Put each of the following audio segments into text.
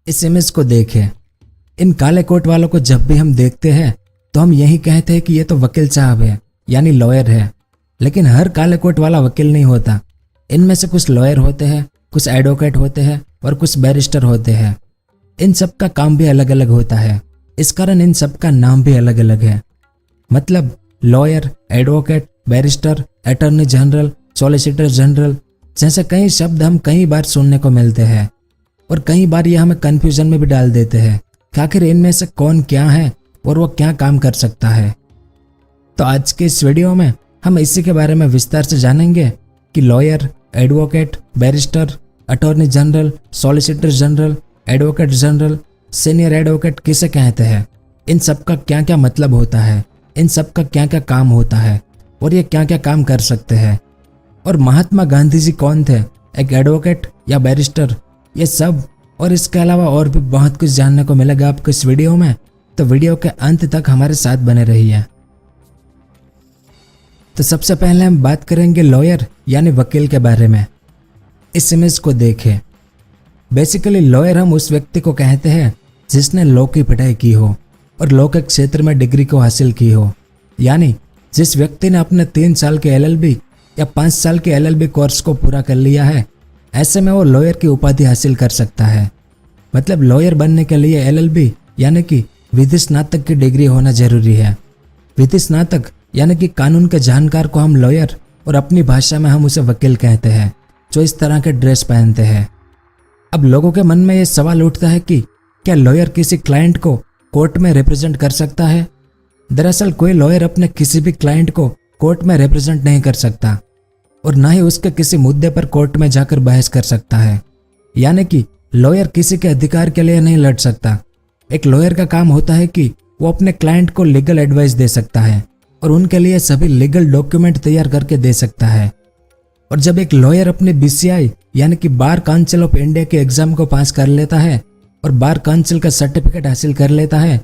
इस इमेज को देखें। इन काले कोट वालों को जब भी हम देखते हैं तो हम यही कहते हैं कि ये तो वकील साहब है, यानी लॉयर है। लेकिन हर काले कोट वाला वकील नहीं होता। इनमें से कुछ लॉयर होते हैं, कुछ एडवोकेट होते हैं और कुछ बैरिस्टर होते हैं। इन सब का काम भी अलग अलग होता है, इस कारण इन सब का नाम भी अलग अलग है। मतलब lawyer, advocate, barrister, attorney general, solicitor general जैसे कई शब्द हम कई बार सुनने को मिलते हैं और कई बार ये हमें कंफ्यूजन में भी डाल देते हैं कि आखिर इनमें से कौन क्या है और वो क्या काम कर सकता है। तो आज के इस वीडियो में हम इसी के बारे में विस्तार से जानेंगे कि lawyer, advocate, barrister, attorney general, solicitor general, advocate general, senior advocate किसे कहते हैं, इन सब का क्या क्या मतलब होता है, इन सब का क्या क्या काम होता है और ये क्या क्या काम कर सकते हैं। और महात्मा गांधी जी कौन थे, एक एडवोकेट या बैरिस्टर, ये सब और इसके अलावा और भी बहुत कुछ जानने को मिलेगा आपको इस वीडियो में। तो वीडियो के अंत तक हमारे साथ बने रहिए। तो सबसे पहले हम बात करेंगे लॉयर यानी वकील के बारे में। इस इमेज को देखें। बेसिकली लॉयर हम उस व्यक्ति को कहते हैं जिसने लॉ की पढ़ाई की हो और लॉ के क्षेत्र में डिग्री को हासिल की हो। यानी जिस व्यक्ति ने अपने 3 साल के LLB या 5 साल के LLB कोर्स को पूरा कर लिया है, ऐसे में वो लॉयर की उपाधि हासिल कर सकता है। मतलब लॉयर बनने के लिए LLB यानी कि विधि स्नातक की डिग्री होना जरूरी है। विधि स्नातक यानी कि कानून के जानकार को हम लॉयर और अपनी भाषा में हम उसे वकील कहते हैं, जो इस तरह के ड्रेस पहनते हैं। अब लोगों के मन में ये सवाल उठता है कि क्या लॉयर किसी क्लाइंट को कोर्ट में रिप्रेजेंट कर सकता है। दरअसल कोई लॉयर अपने किसी भी क्लाइंट को कोर्ट में रिप्रेजेंट नहीं कर सकता और ना ही उसके किसी मुद्दे पर कोर्ट में जाकर बहस कर सकता है। यानी कि लॉयर किसी के अधिकार के लिए नहीं लड़ सकता। एक लॉयर का काम होता है कि वो अपने क्लाइंट को लीगल एडवाइस दे सकता है और उनके लिए सभी लीगल डॉक्यूमेंट तैयार करके दे सकता है। और जब एक लॉयर अपने BCI यानी कि बार काउंसिल ऑफ इंडिया के एग्जाम को पास कर लेता है और बार काउंसिल का सर्टिफिकेट हासिल कर लेता है,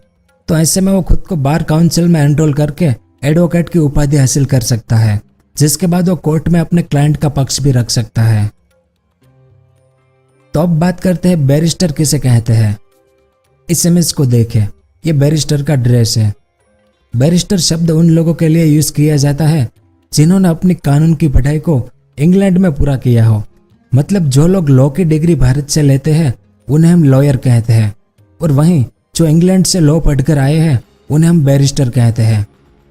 तो ऐसे में वो खुद को बार काउंसिल में एनरोल करके एडवोकेट की उपाधि हासिल कर सकता है, जिसके बाद वो कोर्ट में अपने क्लाइंट का पक्ष भी रख सकता है। तो अब बात करते हैं बैरिस्टर किसे कहते हैं। इस इमेज को देखें। ये बैरिस्टर का ड्रेस है। बैरिस्टर शब्द उन लोगों के लिए यूज किया जाता है जिन्होंने अपनी कानून की पढ़ाई को इंग्लैंड में पूरा किया हो। मतलब जो लोग लॉ की डिग्री भारत से लेते हैं उन्हें हम लॉयर कहते हैं और वहीं जो इंग्लैंड से लॉ पढ़कर आए हैं उन्हें हम बैरिस्टर कहते हैं।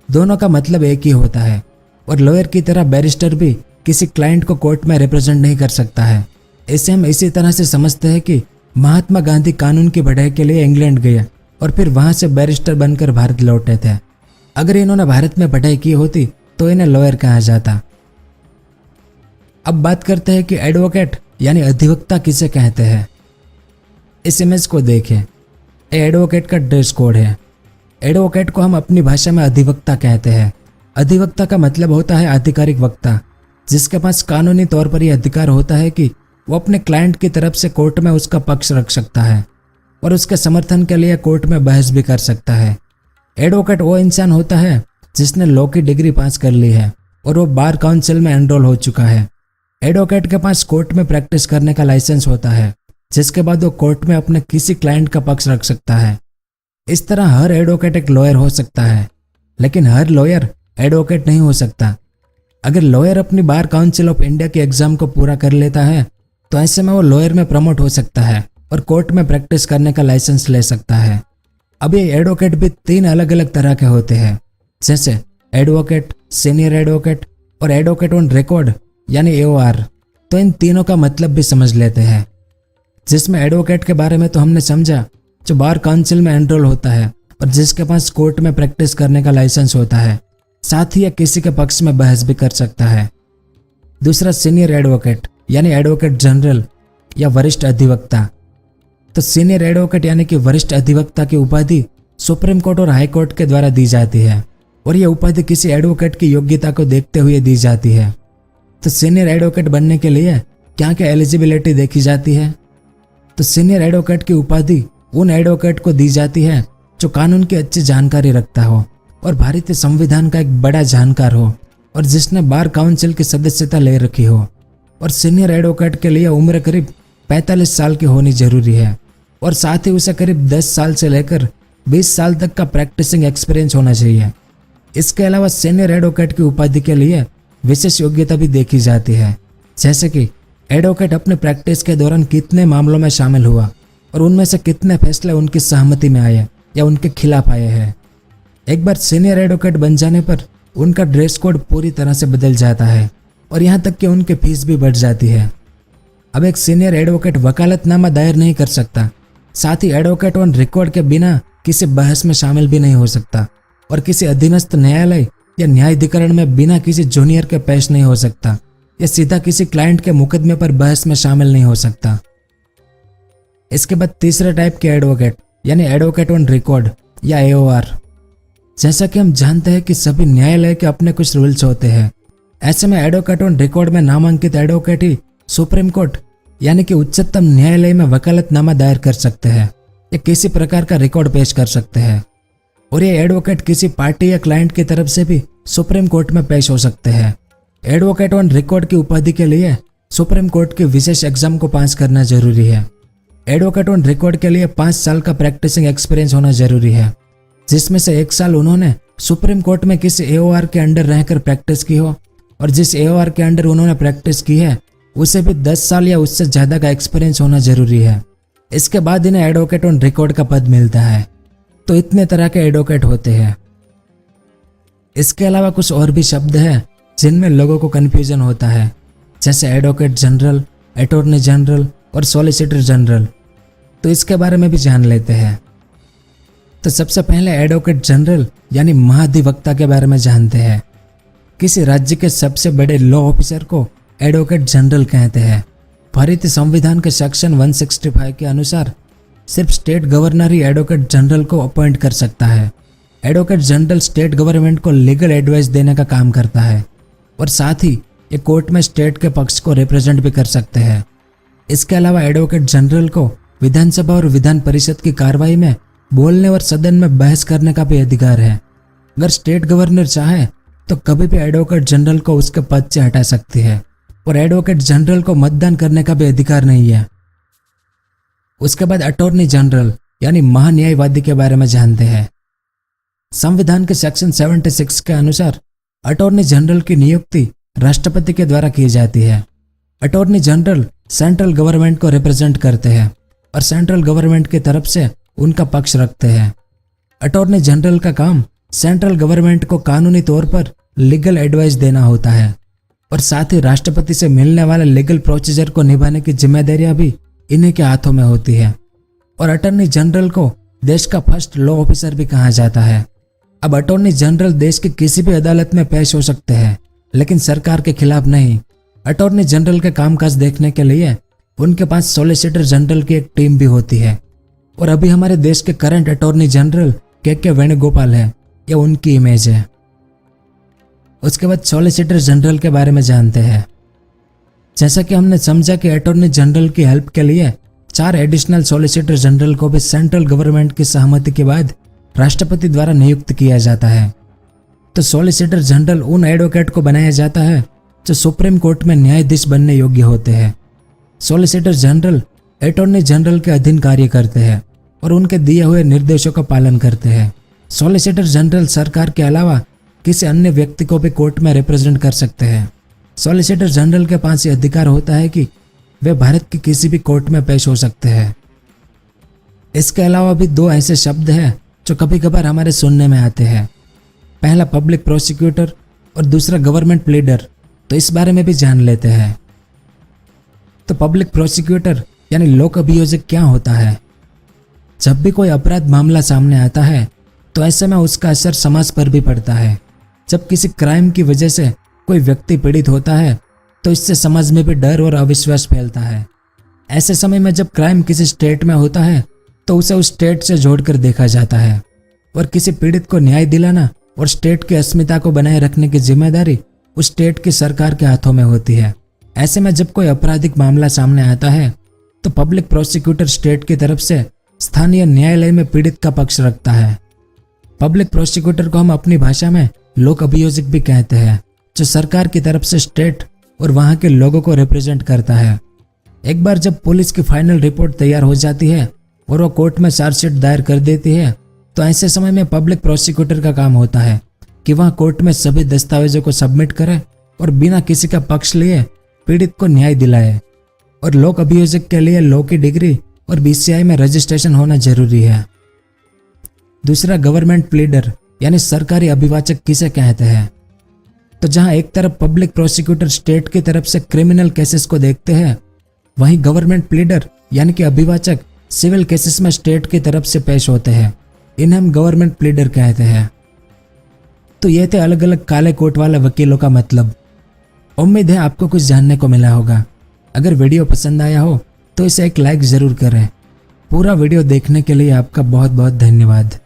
दोनों का मतलब एक ही होता है और लॉयर की तरह बैरिस्टर भी किसी क्लाइंट को कोर्ट में रिप्रेजेंट नहीं कर सकता है। इसे हम इसी तरह से समझते हैं कि महात्मा गांधी कानून की पढ़ाई के लिए इंग्लैंड गए और फिर वहां से बैरिस्टर बनकर भारत लौटे थे। अगर इन्होंने भारत में पढ़ाई की होती तो इन्हें लॉयर कहा जाता। अब बात करते हैं कि एडवोकेट यानी अधिवक्ता किसे कहते हैं। इस इमेज को देखें। एडवोकेट का ड्रेस कोड है। एडवोकेट को हम अपनी भाषा में अधिवक्ता कहते हैं। अधिवक्ता का मतलब होता है आधिकारिक वक्ता, जिसके पास कानूनी तौर पर यह अधिकार होता है कि वो अपने क्लाइंट की तरफ से कोर्ट में उसका पक्ष रख सकता है और उसके समर्थन के लिए कोर्ट में बहस भी कर सकता है। एडवोकेट वो इंसान होता है जिसने लॉ की डिग्री पास कर ली है और वो बार काउंसिल में एनरोल हो चुका है। एडवोकेट के पास कोर्ट में प्रैक्टिस करने का लाइसेंस होता है, जिसके बाद वो कोर्ट में अपने किसी क्लाइंट का पक्ष रख सकता है। इस तरह हर एडवोकेट एक लॉयर हो सकता है, लेकिन हर लॉयर एडवोकेट नहीं हो सकता। अगर लॉयर अपनी बार काउंसिल ऑफ इंडिया के एग्जाम को पूरा कर लेता है तो ऐसे में वो लॉयर में प्रमोट हो सकता है और कोर्ट में प्रैक्टिस करने का लाइसेंस ले सकता है। अब ये एडवोकेट भी 3 अलग अलग तरह के होते हैं, जैसे एडवोकेट, सीनियर एडवोकेट और एडवोकेट ऑन रिकॉर्ड यानी AOR। तो इन तीनों का मतलब भी समझ लेते हैं। जिसमें एडवोकेट के बारे में तो हमने समझा, जो बार काउंसिल में एनरोल होता है और जिसके पास कोर्ट में प्रैक्टिस करने का लाइसेंस होता है, साथ ही यह किसी के पक्ष में बहस भी कर सकता है। दूसरा सीनियर एडवोकेट यानी एडवोकेट जनरल या वरिष्ठ अधिवक्ता। तो सीनियर एडवोकेट यानी कि वरिष्ठ अधिवक्ता की उपाधि सुप्रीम कोर्ट और हाई कोर्ट के द्वारा दी जाती है और यह उपाधि किसी एडवोकेट की योग्यता को देखते हुए दी जाती है। तो सीनियर एडवोकेट बनने के लिए क्या क्या एलिजिबिलिटी देखी जाती है। तो सीनियर एडवोकेट की उपाधि उन एडवोकेट को दी जाती है जो कानून की अच्छी जानकारी रखता हो और भारतीय संविधान का एक बड़ा जानकार हो और जिसने बार काउंसिल की सदस्यता ले रखी हो। और सीनियर एडवोकेट के लिए उम्र करीब 45 साल की होनी जरूरी है और साथ ही उसे करीब 10 साल से लेकर 20 साल तक का प्रैक्टिसिंग एक्सपीरियंस होना चाहिए। इसके अलावा सीनियर एडवोकेट की उपाधि के लिए विशेष योग्यता भी देखी जाती है, जैसे कि एडवोकेट अपने प्रैक्टिस के दौरान कितने मामलों में शामिल हुआ और उनमें से कितने फैसले उनकी सहमति में आए या उनके खिलाफ आए हैं। एक बार सीनियर एडवोकेट बन जाने पर उनका ड्रेस कोड पूरी तरह से बदल जाता है और यहाँ तक कि उनकी फीस भी बढ़ जाती है। अब एक सीनियर एडवोकेट वकालतनामा दायर नहीं कर सकता, साथ ही एडवोकेट ऑन रिकॉर्ड के बिना किसी बहस में शामिल भी नहीं हो सकता और किसी अधीनस्थ न्यायालय या न्यायाधिकरण में बिना किसी जूनियर के पेश नहीं हो सकता या सीधा किसी क्लाइंट के मुकदमे पर बहस में शामिल नहीं हो सकता। इसके बाद तीसरे टाइप के एडवोकेट यानी एडवोकेट ऑन रिकॉर्ड या AOR। जैसा कि हम जानते हैं कि सभी न्यायालय के अपने कुछ रूल्स होते हैं, ऐसे में एडवोकेट ऑन रिकॉर्ड में नामांकित एडवोकेट ही सुप्रीम कोर्ट यानी कि उच्चतम न्यायालय में वकालतनामा दायर कर सकते हैं या किसी प्रकार का रिकॉर्ड पेश कर सकते हैं और ये एडवोकेट किसी पार्टी या क्लाइंट की तरफ से भी सुप्रीम कोर्ट में पेश हो सकते हैं। एडवोकेट ऑन रिकॉर्ड की उपाधि के लिए सुप्रीम कोर्ट की विशेष एग्जाम को पास करना जरूरी है। एडवोकेट ऑन रिकॉर्ड के लिए 5 साल का प्रैक्टिसिंग एक्सपीरियंस होना जरूरी है, जिसमें से 1 साल उन्होंने सुप्रीम कोर्ट में किसी AOR के अंडर रहकर प्रैक्टिस की हो और जिस AOR के अंडर उन्होंने प्रैक्टिस की है उसे भी 10 साल या उससे ज्यादा का एक्सपीरियंस होना जरूरी है। इसके बाद इन्हें एडवोकेट ऑन रिकॉर्ड का पद मिलता है। तो इतने तरह के एडवोकेट होते हैं। इसके अलावा कुछ और भी शब्द हैं जिनमें लोगों को कन्फ्यूजन होता है, जैसे एडवोकेट जनरल, अटॉर्नी जनरल और सॉलिसिटर जनरल। तो इसके बारे में भी जान लेते हैं। तो सबसे पहले एडवोकेट जनरल यानी महाधिवक्ता के बारे में जानते हैं। किसी राज्य के सबसे बड़े लॉ ऑफिसर को एडवोकेट जनरल कहते हैं। भारतीय संविधान के सेक्शन 165 के अनुसार सिर्फ स्टेट गवर्नर ही एडवोकेट जनरल को अपॉइंट कर सकता है। एडवोकेट जनरल स्टेट गवर्नमेंट को लीगल एडवाइस देने का काम करता है और साथ ही ये कोर्ट में स्टेट के पक्ष को रिप्रेजेंट भी कर सकते हैं। इसके अलावा एडवोकेट जनरल को विधानसभा और विधान परिषद की कार्रवाई में बोलने और सदन में बहस करने का भी अधिकार है। अगर स्टेट गवर्नर चाहे तो कभी भी एडवोकेट जनरल को उसके पद से हटा सकती है और एडवोकेट जनरल को मतदान करने का भी अधिकार नहीं है। उसके बाद अटॉर्नी जनरल यानी महान्यायवादी के बारे में जानते हैं। संविधान के सेक्शन 76 के अनुसार अटॉर्नी जनरल की नियुक्ति राष्ट्रपति के द्वारा की जाती है। अटॉर्नी जनरल सेंट्रल गवर्नमेंट को रिप्रेजेंट करते हैं और सेंट्रल गवर्नमेंट की तरफ से उनका पक्ष रखते हैं। अटॉर्नी जनरल का काम सेंट्रल गवर्नमेंट को कानूनी तौर पर लीगल एडवाइस देना होता है और साथ ही राष्ट्रपति से मिलने वाले लीगल प्रोसीजर को निभाने की जिम्मेदारियां भी इन्हीं के हाथों में होती है। और अटॉर्नी जनरल को देश का फर्स्ट लॉ ऑफिसर भी कहा जाता है। अब अटॉर्नी जनरल देश की किसी भी अदालत में पेश हो सकते हैं, लेकिन सरकार के खिलाफ नहीं। अटॉर्नी जनरल के कामकाज देखने के लिए उनके पास सॉलिसिटर जनरल की एक टीम भी होती है और अभी हमारे देश के करंट अटॉर्नी जनरल के वेणुगोपाल है, यह उनकी इमेज है। उसके बाद सॉलिसिटर जनरल के बारे में जानते हैं। जैसा कि हमने समझा कि अटॉर्नी जनरल की हेल्प के लिए 4 एडिशनल सॉलिसिटर जनरल को भी सेंट्रल गवर्नमेंट की सहमति के बाद राष्ट्रपति द्वारा नियुक्त किया जाता है। तो सॉलिसिटर जनरल उन एडवोकेट को बनाया जाता है जो सुप्रीम कोर्ट में न्यायाधीश बनने योग्य होते हैं। सॉलिसिटर जनरल अटॉर्नी जनरल के अधीन कार्य करते हैं और उनके दिए हुए निर्देशों का पालन करते हैं। सॉलिसिटर जनरल सरकार के अलावा किसी अन्य व्यक्ति को भी कोर्ट में रिप्रेजेंट कर सकते हैं। सॉलिसिटर जनरल के पास ये अधिकार होता है कि वे भारत की किसी भी कोर्ट में पेश हो सकते हैं। इसके अलावा भी 2 ऐसे शब्द हैं जो कभी कभार हमारे सुनने में आते हैं। पहला पब्लिक प्रोसिक्यूटर और दूसरा गवर्नमेंट प्लीडर। तो इस बारे में भी जान लेते हैं। तो पब्लिक प्रोसिक्यूटर यानी लोक अभियोजक क्या होता है? जब भी कोई अपराध मामला सामने आता है तो ऐसे में उसका असर समाज पर भी पड़ता है। जब किसी क्राइम की वजह से कोई व्यक्ति पीड़ित होता है तो इससे समाज में भी डर और अविश्वास फैलता है। ऐसे समय में जब क्राइम किसी स्टेट में होता है तो उसे उस स्टेट से जोड़कर देखा जाता है और किसी पीड़ित को न्याय दिलाना और स्टेट की अस्मिता को बनाए रखने की जिम्मेदारी उस स्टेट की सरकार के हाथों में होती है। ऐसे में जब कोई आपराधिक मामला सामने आता है तो पब्लिक प्रोसिक्यूटर स्टेट की तरफ से स्थानीय न्यायालय में पीड़ित का पक्ष रखता है। पब्लिक प्रोसिक्यूटर को हम अपनी भाषा में लोक अभियोजक भी कहते हैं, जो सरकार की तरफ से स्टेट और वहां के लोगों को रिप्रेजेंट करता है। एक बार जब पुलिस की फाइनल रिपोर्ट तैयार हो जाती है और वो कोर्ट में चार्जशीट दायर कर देती है, तो ऐसे समय में पब्लिक प्रोसिक्यूटर का काम होता है कि वह कोर्ट में सभी दस्तावेजों को सबमिट करे और बिना किसी का पक्ष लिए पीड़ित को न्याय दिलाए। और लोक अभियोजक के लिए लॉ की डिग्री और बीसीआई में रजिस्ट्रेशन होना जरूरी है। दूसरा, गवर्नमेंट प्लीडर यानी सरकारी अभिवाचक किसे कहते हैं? तो जहां एक तरफ पब्लिक प्रोसिक्यूटर स्टेट की तरफ से क्रिमिनल केसेस को देखते हैं, वहीं गवर्नमेंट प्लीडर यानी कि अभिवाचक सिविल केसेस में स्टेट की तरफ से पेश होते हैं। इन्हें हम गवर्नमेंट प्लीडर कहते हैं। तो ये थे अलग अलग काले कोट वाले वकीलों का मतलब। उम्मीद है आपको कुछ जानने को मिला होगा। अगर वीडियो पसंद आया हो तो इसे एक लाइक जरूर करें। पूरा वीडियो देखने के लिए आपका बहुत बहुत धन्यवाद।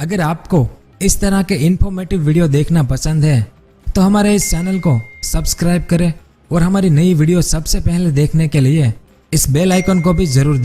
अगर आपको इस तरह के इन्फॉर्मेटिव वीडियो देखना पसंद है तो हमारे इस चैनल को सब्सक्राइब करें और हमारी नई वीडियो सबसे पहले देखने के लिए इस बेल आइकन को भी जरूर